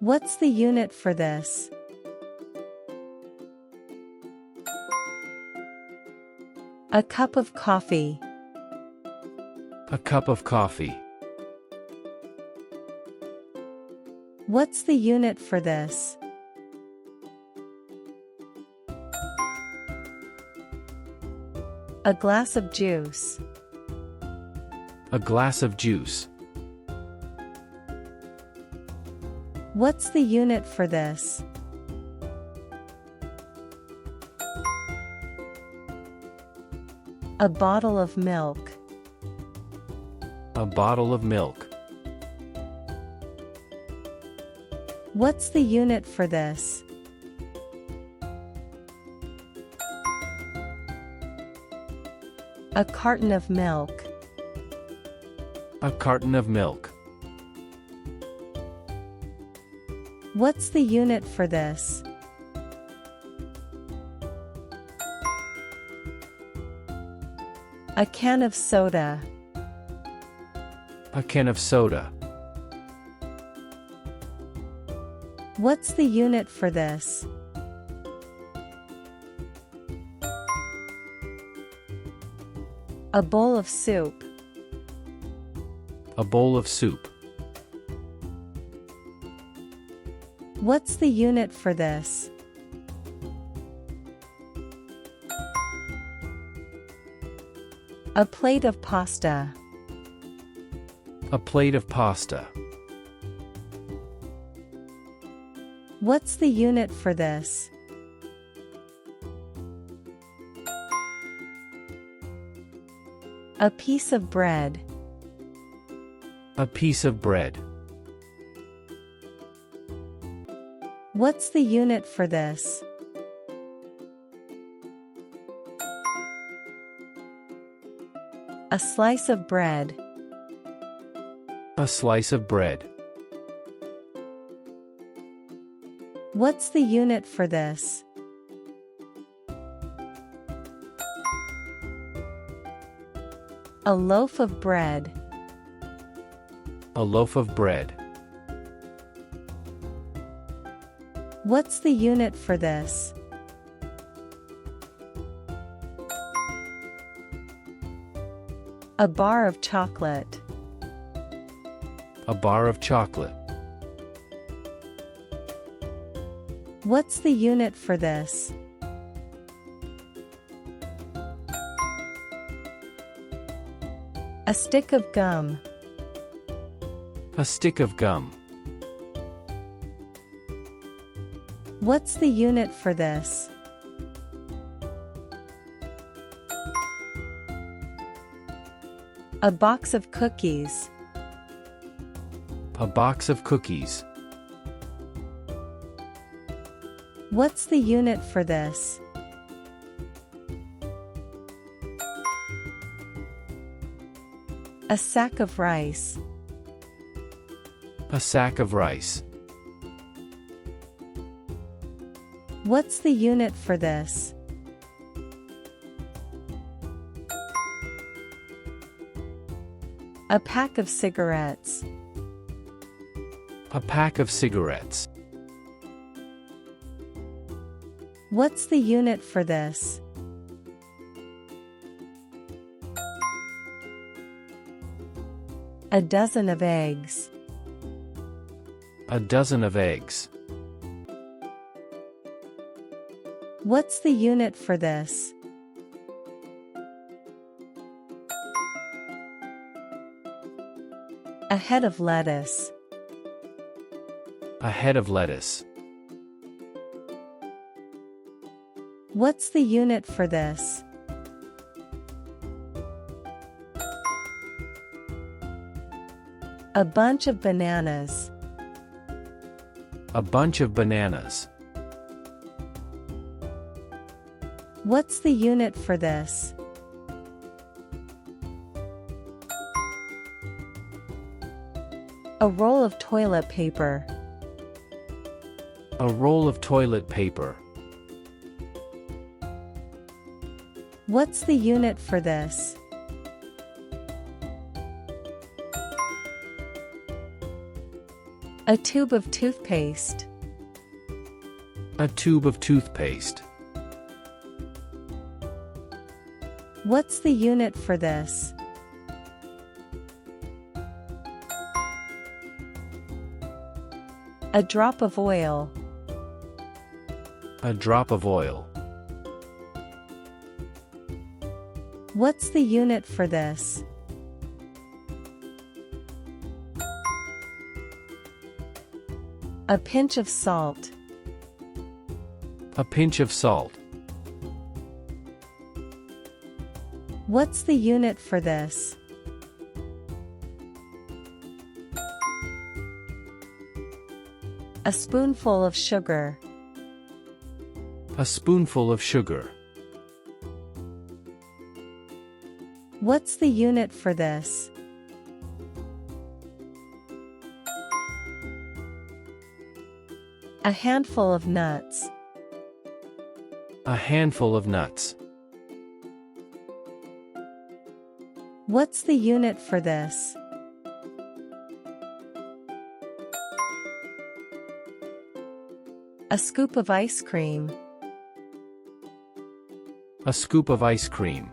What's the unit for this? A cup of coffee. A cup of coffee. What's the unit for this? A glass of juice. A glass of juice. What's the unit for this? A bottle of milk. A bottle of milk. What's the unit for this? A carton of milk. A carton of milk. What's the unit for this? A can of soda. A can of soda. What's the unit for this? A bowl of soup. A bowl of soup. What's the unit for this? A plate of pasta. A plate of pasta. What's the unit for this? A piece of bread. A piece of bread. What's the unit for this? A slice of bread. A slice of bread. What's the unit for this? A loaf of bread. A loaf of bread. What's the unit for this? A bar of chocolate. A bar of chocolate. What's the unit for this? A stick of gum. A stick of gum. What's the unit for this? A box of cookies. A box of cookies. What's the unit for this? A sack of rice. A sack of rice. What's the unit for this? A pack of cigarettes. A pack of cigarettes. What's the unit for this? A dozen of eggs. A dozen of eggs. What's the unit for this? A head of lettuce. A head of lettuce. What's the unit for this? A bunch of bananas. A bunch of bananas. What's the unit for this? A roll of toilet paper. A roll of toilet paper. What's the unit for this? A tube of toothpaste. A tube of toothpaste. What's the unit for this? A drop of oil. A drop of oil. What's the unit for this? A pinch of salt. A pinch of salt. What's the unit for this? A spoonful of sugar. A spoonful of sugar. What's the unit for this? A handful of nuts. A handful of nuts. What's the unit for this? A scoop of ice cream. A scoop of ice cream.